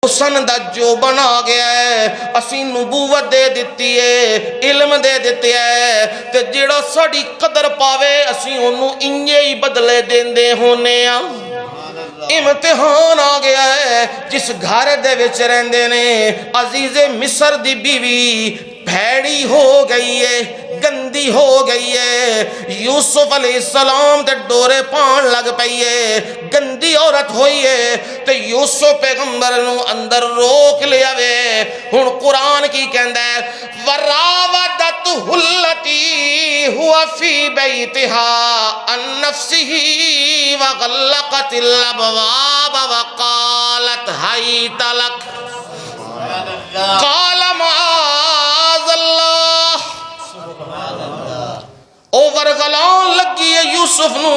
حسن دا جو بنا گیا ہے اسی نبوت دے دیتی ہے علم دے دیتے ہے تے جڑا ساڑی قدر پاوے اسی انہوں انجے ہی بدلے دیندے ہونے ہیں امتحان آ گیا ہے جس گھر دے وچ رہندے نے عزیز مصر دی بیوی بھیڑی ہو گئی ہے گندی ہو گئی ہے یوسف علیہ السلام تے ڈورے پان لگ پئی ہے گندی عورت ہوئی ہے تے یوسف پیغمبر نو اندر روک لیا وے ہن قرآن کی کہندا ہے وراودتہ التی ہوا فی بیتہا عن نفسہ وغلقت الابواب وقالت ہیت لک قال معاذ اللہ اوور غلان لگی ہے یوسف نو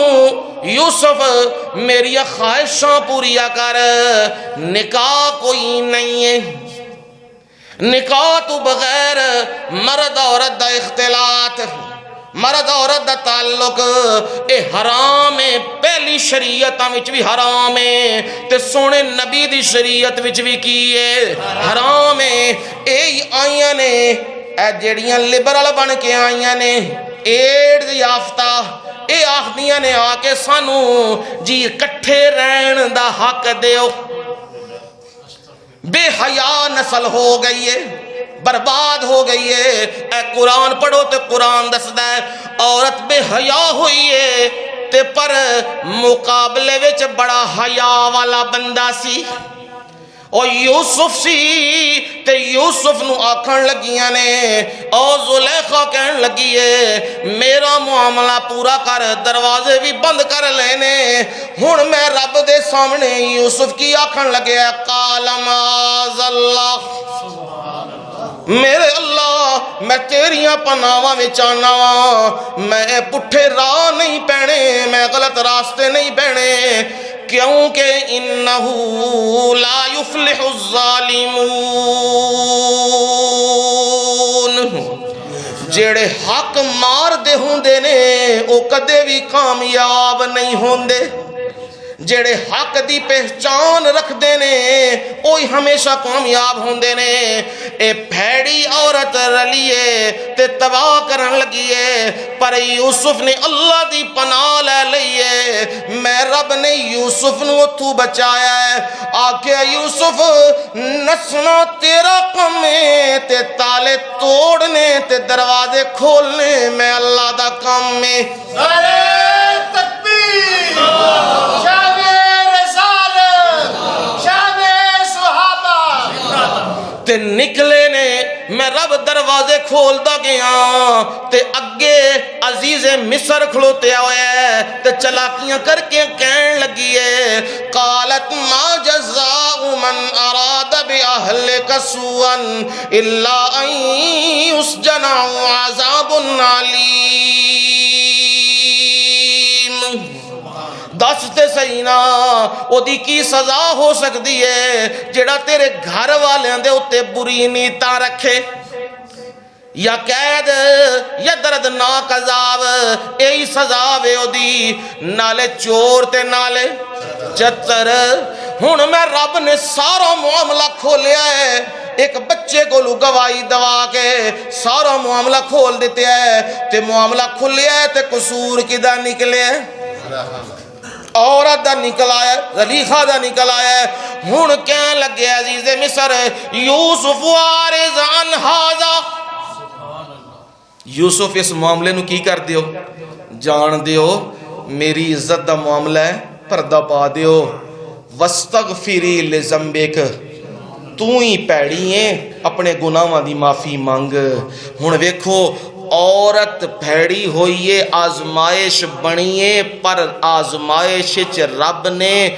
یوسف میری خواہشاں پوریا کر نکاح کوئی نہیں ہے نکاح تو بغیر مرد عورت دا اختلاط مرد عورت دا تعلق اے حرام ہے پہلی شریعت وچ بھی حرام ہے تے سونے نبی دی شریعت وچ بھی کی ہے حرام ہے اے آئیاں نے اے جڑیاں لبرل بن کے آئیاں نے ایڈ یافتہ اے آخدیاں نے آ کے سانو جی کٹھے رہن دا حق دیو بے حیا نسل ہو گئی ہے برباد ہو گئی ہے اے قرآن پڑھو تے قرآن دسدا ہے عورت بے حیا ہوئی ہے تے پر مقابلے وچ بڑا حیا والا بندہ سی او یوسف سی تے یوسف نو آکھن لگیاں نے او زلیخا کہن لگی ہے میرا معاملہ پورا کر دروازے بھی بند کر لینے ہن میں رب دے سامنے یوسف کی آکھن لگے قال معاذ اللہ میرے اللہ میں تیریاں پناواں وچ آنا وا میں پٹھے راہ نہیں پینے میں غلط راستے نہیں پینے کیونکہ انہو لا یفلح الظالمون جڑے حق مار دے ہوندے نے او کدے بھی کامیاب نہیں ہوندے جڑے حق دی پہچان رکھ دینے اوہی ہمیشہ کامیاب ہوندے نے اے بھیڑی عورت رلیے تے تباہ کرن لگیے پر یوسف نے اللہ دی پناہ لے لئیے میں رب نے یوسف نو تو بچایا ہے آکے یوسف نسنا تیرا کم ہے تے تالے توڑنے تے دروازے کھولنے میں اللہ دا کم ہے تکبیر تے نکلے نے میں رب دروازے کھول دا گیا تے اگے عزیز مصر کھلوتے ہوئے تے چلاکیاں کر کے کہن لگی ہے قالت ما جزاء من اراد بأہلک سوءا الا ان یسجن او عذاب علیم دس تے سینا او دی کی سزا ہو سکتی ہے جڑا تیرے گھر والے دے اتے بری نیتاں رکھے یا قید یا دردناک عذاب یہی سزا وے او دی نالے چور تے نالے چتر ہن میں رب نے سارا معاملہ کھولیا ہے ایک بچے کو گواہی دوا کے سارا معاملہ کھول دیتے ہے تے معاملہ کھولیا ہے تے قصور کدا نکلے ہے عورت دا نکل آیا زلیخہ دا نکل آیا ہن کہن لگے عزیز مصر یوسف عارض عن ھذا یوسف اس معاملے نو کی کر دیو جان دیو میری عزت دا معاملہ ہے پردہ پا دیو واستغفری لذنبک تو ہی پیڑی ہیں اپنے گناہاں دی معافی مانگ ہن ویکھو عورت بھیڑی ہوئیے آزمائش بنیے پر آزمائش رب نے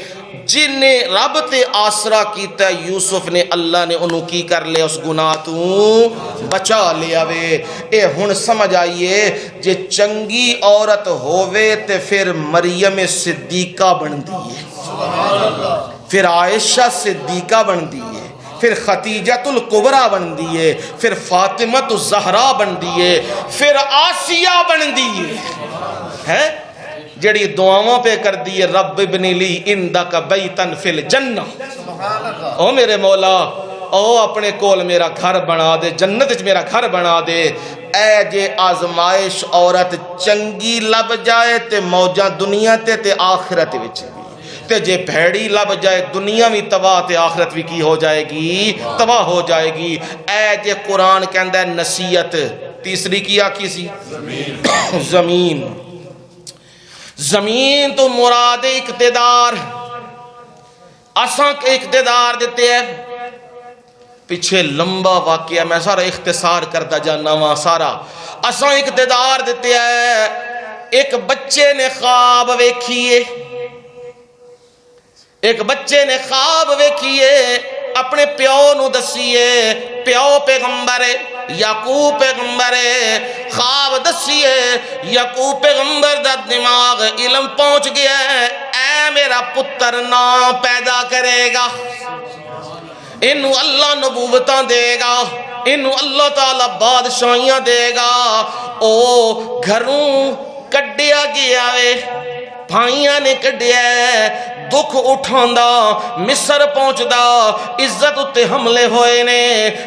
جن نے رب تے آسرا کیتا یوسف نے اللہ نے انہوں کی کر لے اس گناہ تو بچا لیا وے اے ہن سمجھ آئیے جے چنگی عورت ہووے تے پھر مریم صدیقہ بن دیئے پھر عائشہ صدیقہ بن دیئے پھر خدیجۃ الکبریٰ بن دیئے پھر فاطمۃ الزہرا بن دیئے پھر آسیہ بن دیئے ہے جڑی دعاواں پہ کر دی رب ابن لی عندک بیتن فی الجنہ، او میرے مولا او اپنے کول میرا گھر بنا دے، جنت وچ میرا گھر بنا دے۔ اے جے آزمائش عورت چنگی لب جائے تے موجاں دنیا تے آخرت وچ بھی، تے جے بھیڑی لب جائے دنیا بھی تباہ تے آخرت بھی کی ہو جائے گی؟ تباہ ہو جائے گی۔ اے جے قرآن کہندا ہے نصیحت، تیسری کی آکھی سی؟ زمین۔ زمین تو مراد اقتدار، اساں کے اقتدار دیتے ہیں۔ پیچھے لمبا واقعہ میں سارا اختصار کرتا جانا وا سارا۔ اساں اقتدار دیتے ہیں۔ ایک بچے نے خواب ویکھیے، ایک بچے نے خواب ویکھیے، اپنے پیو نو دسیے، پیو پیغمبر ہے، یعقوب پیغمبر ہے، خواب دسیے، یعقوب پیغمبر دا دماغ علم پہنچ گیا ہے، اے میرا پتر نام پیدا کرے گا، انہوں اللہ نبوتاں دے گا، انہوں اللہ تعالی بادشاہیاں دے گا۔ او گھروں کڈیا گیا وے، بھائیاں نے کڈیا ہے، دکھ اٹھاندا مصر پہنچدا، عزت اتے حملے ہوئے نے،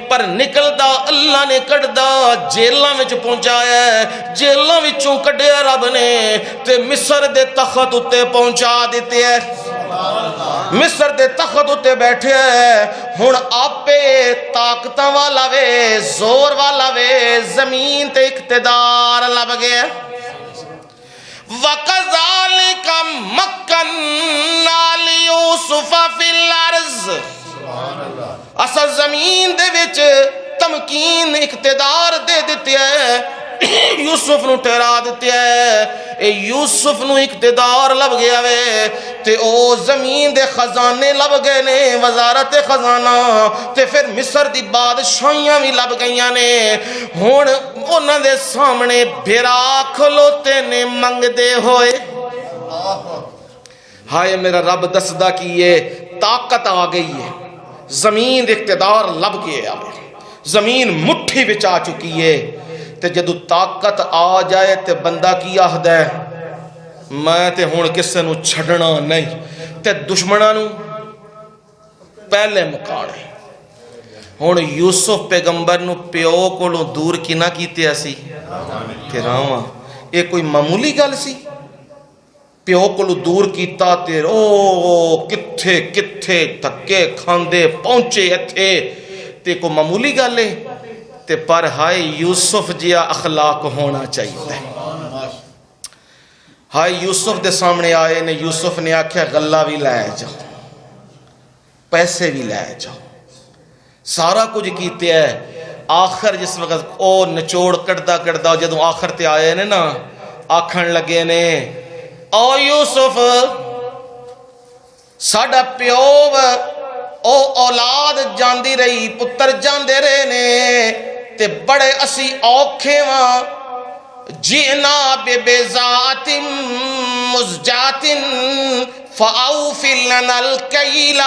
پر نکلدا اللہ نے کڈدا جیلاں وچ پہنچایا ہے، جیلاں وچوں کڈیا رب نے تے مصر دے تخت اتے پہنچا دیتے ہے۔ مصر دے تخت اتے بیٹھے ہے، ہن آپے طاقتاں والا وے، زور والا وے، زمین تے اقتدار لب گیا۔ وَكَذَلِكَ مَكَّنَّا لِيُوسُفَ فِي الْأَرْضِ، اصل زمین دے وچ تمکین اقتدار دے دیتے ہے، یوسف نو ٹھہرا دیتے ہے۔ اے یوسف نو اقتدار لب گیا وے تے او زمین دے خزانے لب گئے نے، وزارت خزانہ تے پھر مصر دی بادشاہیاں بھی لب گئیاں نے۔ ہن انہاں دے سامنے بھیرا کھلوتے نے منگ دے ہوئے، ہائے میرا رب دسدا کیے طاقت آ گئی ہے، زمین اقتدار لب گیا ہے، زمین مٹھی وچ آ چکی ہے۔ تے جدو طاقت آ جائے تے بندہ کی آخد ہے میں تے ہون کسے نو چھڑنا نہیں، تے دشمناں نو پہلے مکانے۔ ہون یوسف پیغمبر نو پیو کولوں دور کی نہ کیتے اسی پھراواں، یہ کوئی معمولی گل سی؟ پیو کولوں دور کیتا تے او کتھے کتھے دھکے کھاندے پہنچے ایتھے، تے کوئی معمولی گل ہے؟ تے پر ہائے یوسف جیا اخلاق ہونا چاہیے۔ ہائے یوسف دے سامنے آئے نے، یوسف نے آکھیا غلہ بھی لے جاؤ، پیسے بھی لے جاؤ، سارا کچھ کیتے ہے۔ آخر جس وقت او نچوڑ کردہ کردہ جدوں آخر تے آئے نے نا، آکھن لگے نے او یوسف ساڈا پیو او اولاد جاندی رہی، پتر جاندے رہے نے تے بڑے اسی اوکھے واں، جئنا ببضاعت مزجات فاوف لنا الکیل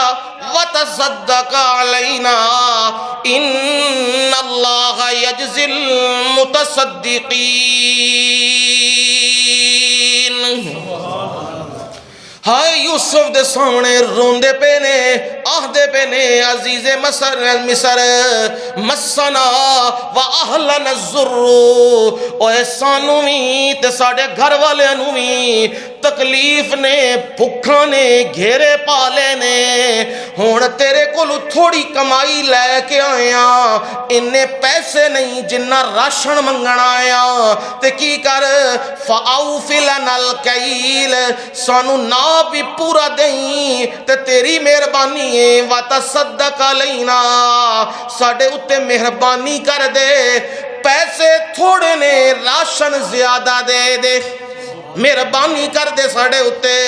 وتصدق علینا ان اللہ یجزی المتصدقین۔ ہائے یوسف دے سامنے روندے پے نے، آہدے پے نے عزیز مصر مسنا و اہلن الضر، اوے سانو بھی تے ساڑے گھر والے نو بھی تکلیف نے، بھکھاں نے گھیرے پالے نے، ہون تیرے کولو تھوڑی کمائی لے کے آیا، انہیں پیسے نہیں جنہ راشن منگنا آیا، تے کی کر فَأَوْفِ لَنَا الْكَيْلِ، سانو نا بھی پورا دیں تے تیری مہربانی ہے، وَتَصَدَّقَ عَلَيْنَا، ساڑے اتے مہربانی کر دے، پیسے تھوڑے نے راشن زیادہ دے دے، مہربانی کر دے ساڑے اتے۔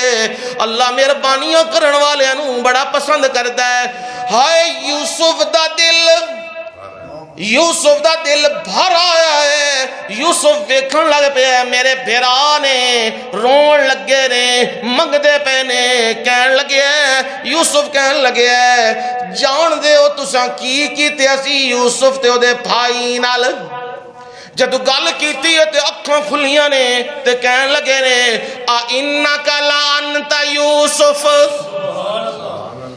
اللہ مہربانیاں کرن والے انہوں بڑا پسند کرتا ہے۔ ہائے یوسف دا دل بھر آیا ہے، یوسف ویکھن لگ پہ ہے، میرے بھیرا نے رون لگے نے، منگ دے پہ نے، کہن لگے ہے، یوسف کہن لگے ہے جان دے ہو تساں کی تے اسی یوسف تے او دے بھائی نال، جدو گل کیتی ہے تے اکھاں کھلیاں نے تے کہن لگے نے اِنَّكَ لَأَنْتَ یوسف،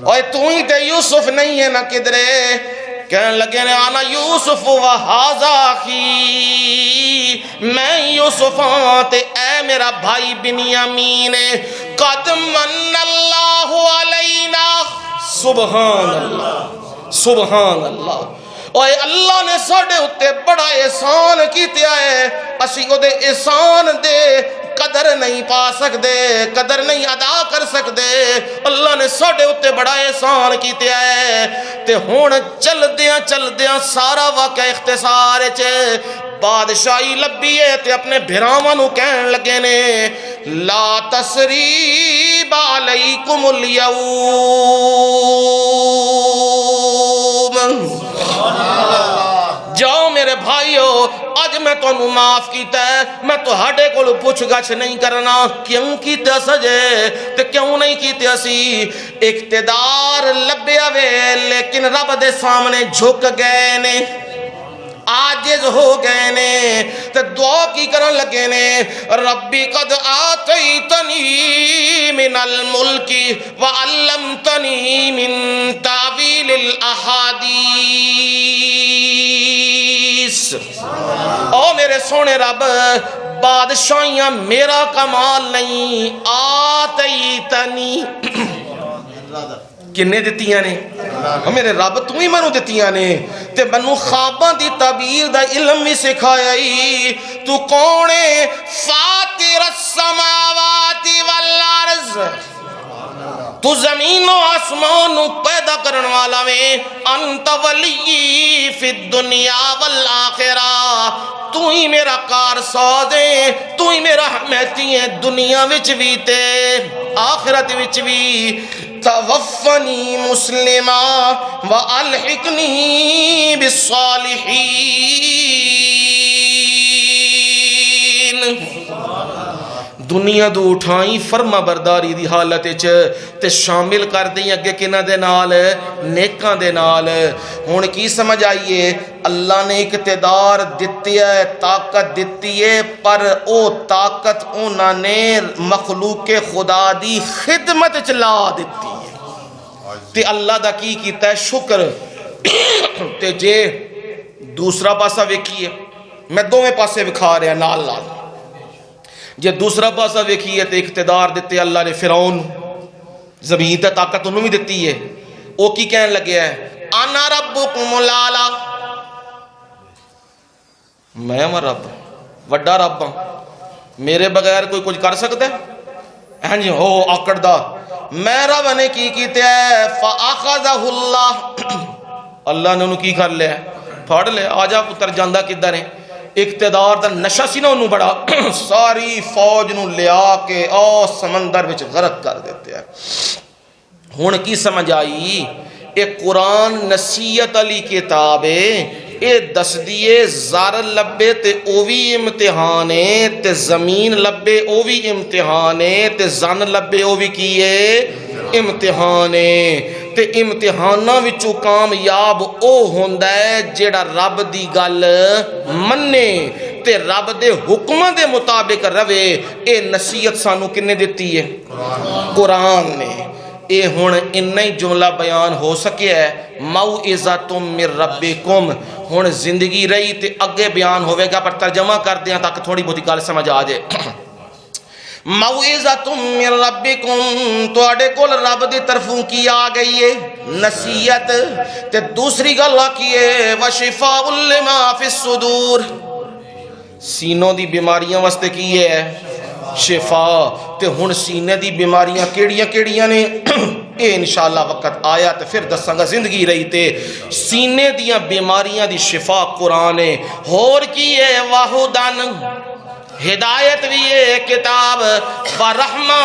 اوے تو ہی تے یوسف نہیں ہے نہ کدرے. کہن لگے نے آنا یوسف وَهَذَا أَخِي، میں یوسف ہاں تے اے میرا بھائی بنیامین. قَدْ مَنَّ اللَّهُ عَلَيْنَا، سبحان اللہ سبحان اللہ. اوے اللہ نے ساڑے اتے بڑا احسان کیتیا ہے، اسی او دے احسان دے قدر نہیں پا سکدے، قدر نہیں ادا کر سکدے. اللہ نے ساڑے اتے بڑا احسان کیتیا ہے. تے ہون چل دیاں سارا واقعہ اختصار چے بادشاہی لبی ہے تے اپنے بھراواں نو کہن لگے نے لا تسریب علیکم الیوم، جاؤ میرے بھائیو اج میں تو انہوں معاف کیتا ہے، میں تو ہڈے کو پوچھ گچھ نہیں کرنا. کیوں کیتا سجے تے کیوں نہیں کیتا سی؟ اقتدار لبیا وے لیکن رب دے سامنے جھک گئے نے، عاجز ہو گئے نے. تے دعا کی کرن لگے نے ربی قد آتیتنی من الملک وعلمتنی من تعویل الاحادیث. او میرے سونے رب، بادشاہیاں میرا کمال نہیں، آتیتنی کنے دتیاں نے؟ میرے رب تو ہی منو دتیاں نے. تے منو خواباں دی تعبیر دا علم بھی سکھایا ہی. تو کونے فاطر السماوات والارض، تو زمین و آسمان پیدا کرن والا میں. انت ولی فی الدنیا والآخرہ، تو ہی میرا کار ساز ہے، تو ہی میرا حمیتی ہے دنیا وچ بھی تے آخرت وچ بھی. توفنی مسلما والحقنی بالصالحین. دنیا دو اٹھائیں فرما برداری دی حالت تے شامل کر دیں اگے کنہ دے نال، نیکاں دے نال. ہون کی سمجھ آئیے اللہ نے اقتدار دیتی ہے، طاقت دیتی ہے، پر او طاقت اونا نے مخلوق خدا دی خدمت چلا دیتی ہے. تے اللہ دا کی کیتا ہے شکر. تے جے دوسرا پاسا ویکھیے، میں دوویں پاسے وکھا رہا نال نال. جے دوسرا پاسا ویکھیے تے اقتدار دیتے اللہ نے فرعون، زمین تے طاقت انہوں بھی دیتی ہے. او کی کہن لگے ہے انا ربکم الاعلی، میں ہوں رب وڈا رب ہوں، میرے بغیر کوئی کچھ کر سکتا ہے؟ ہاں جی ہو آکڑ دا. میں رب نے کی کیتے ہے فاخذہ اللہ، اللہ نے انہوں کی کر لیا پھاڑ لے. آجا پتر جاندہ کدھر ہے؟ اقتدار دا نشہ سی نا انہوں بڑا، ساری فوج نو لیا کے سمندر وچ غرق کر دیتے ہیں. ہون کی سمجھ آئی ایک قرآن نصیحت علی کتاب ہے، اے دس دیے زار لبے تے اووی امتحانے تے زمین لبے اووی امتحانے تے زن لبے اووی کیے امتحانے. تے امتحاناں وچوں کامیاب او ہوندا ہے جیڑا رب دی گل مننے تے رب دے حکماں دے مطابق روے. اے نصیحت سانو کنے دیتی ہے؟ قرآن نے. اے ہن انہی جملہ بیان ہو سکے ہے موعظۃ من ربکم. ہن زندگی رہی تے اگے بیان ہوئے گا، پر ترجمہ کر دیاں تاکہ تھوڑی بہت گل سمجھ آ جائے. موعظۃ من ربکم، تواڈے کول رب دی طرفوں کی آ گئی ہے نصیحت. تے دوسری گل آکی ہے وشفاء لما فی الصدور، سینوں دی بیماریاں واسطے کی ہے شفا. تے ہن سینے دی بیماریاں کیڑیاں کیڑیاں نے اے انشاءاللہ وقت آیا تے پھر دساں گا. زندگی رہی تے سینے دیاں بیماریاں دی شفا قرآن ہے. ہور کی ہے واہدن، ہدایت بھی ہے کتاب، ورحمہ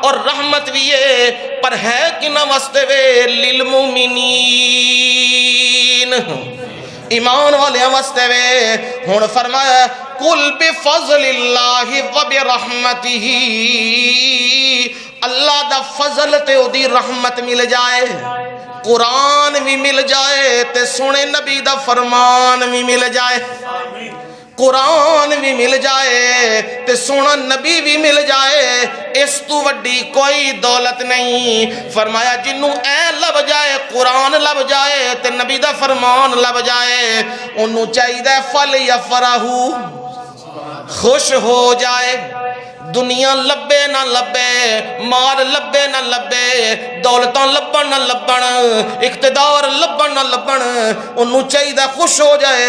اور رحمت بھی ہے، پر ہے کہ نہ واسطے وے للمومنین، ایمان والے واسطے وے. ہن فرمایا قل بفضل اللہ وبرحمتہ، اللہ دا فضل تے او دی رحمت مل جائے، قرآن بھی مل جائے تے سونے نبی دا فرمان بھی مل جائے. قرآن بھی مل جائے تے سونا نبی بھی مل جائے، اس تو وڈی کوئی دولت نہیں۔ فرمایا جنوں اے لب جائے، قرآن لب جائے تے نبی دا فرمان لب جائے، انہوں چاہیے فل یا فرحو، خوش ہو جائے۔ دنیا لبے نہ لبے، مال لبے نہ لبے، دولتاں لبن نہ لبن، اقتدار لبن نہ لبن، انہوں چاہیے خوش ہو جائے۔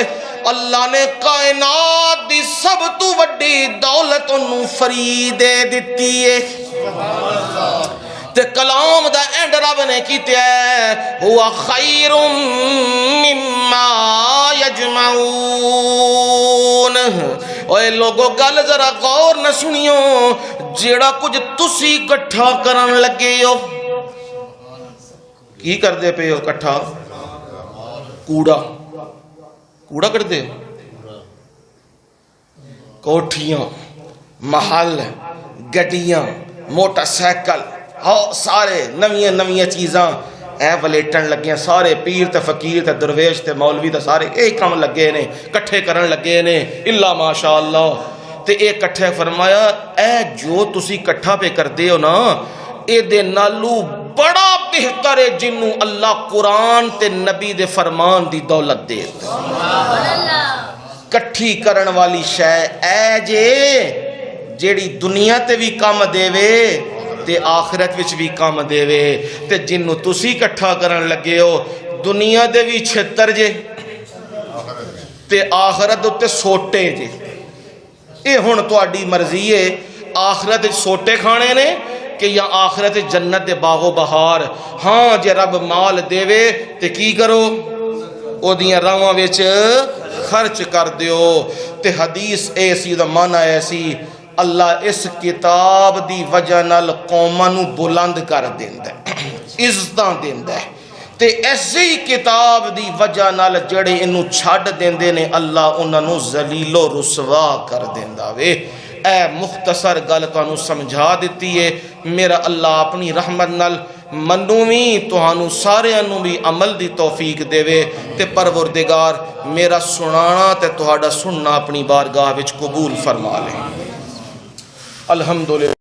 اللہ نے کائنات دی سب تو وڈی دولت انہوں فری دے دیتی ہے، تے کلام دا اینڈ رب نے کیتے ہے ہوا خیر مما یجمعون۔ اوے لوگو گل ذرا غور نہ سنیو، جیڑا کچھ تسی کٹھا کرن لگے ہو، کی کر دے پہ ہو کٹھا؟ کوڑا کوڑا کر دے، کوٹھیاں، محل، گڈیاں، موٹر سائیکل، سارے نویاں نویاں چیزاں اے ولیٹن لگے، سارے پیر تے فقیر تے درویش تے مولوی تے سارے اے کام لگے نے، کٹھے کرن لگے نے، اللہ ماشاءاللہ۔ تے اے کٹھے فرمایا اے جو تسی کٹھا پہ کر دے ہو نا، اے دے نالو بڑا بہتر ہے جنوں اللہ قرآن تے نبی دے فرمان دی دولت دے۔ کٹھی کرن والی شے اے جے جیڑی دنیا تے بھی کام دے وے تے آخرت وچ بھی کام دے وے، تے جنوں تسی کٹھا کرن لگے ہو دنیا دے بھی چھتر جے تے آخرت تے سوٹے جے۔ اے ہن تہاڈی مرضی ہے، آخرت سوٹے کھانے نے کہ یا آخرت جنت دے باغ و بہار۔ ہاں جے رب مال دے وے تے کی کرو، او دیاں راواں وچ خرچ کر دیو۔ تے حدیث ایسی دا معنی ایسی، اللہ اس کتاب دی وجہ نال قوماں نو بلند کر دیندا ہے، عزتاں دیندا ہے، تے ایسی کتاب دی وجہ نال جڑے انہوں چھڈ دیندے نے اللہ انہاں نو ذلیل و رسوا کر دیندا وے۔ اے مختصر گل تانوں سمجھا دیتی ہے، میرا اللہ اپنی رحمت نال منویں تہانوں سارے انہوں بھی عمل دی توفیق دے وے، تے پروردگار میرا سنانا تے تہاڈا سننا اپنی بارگاہ وچ قبول فرما لے۔ الحمدللہ۔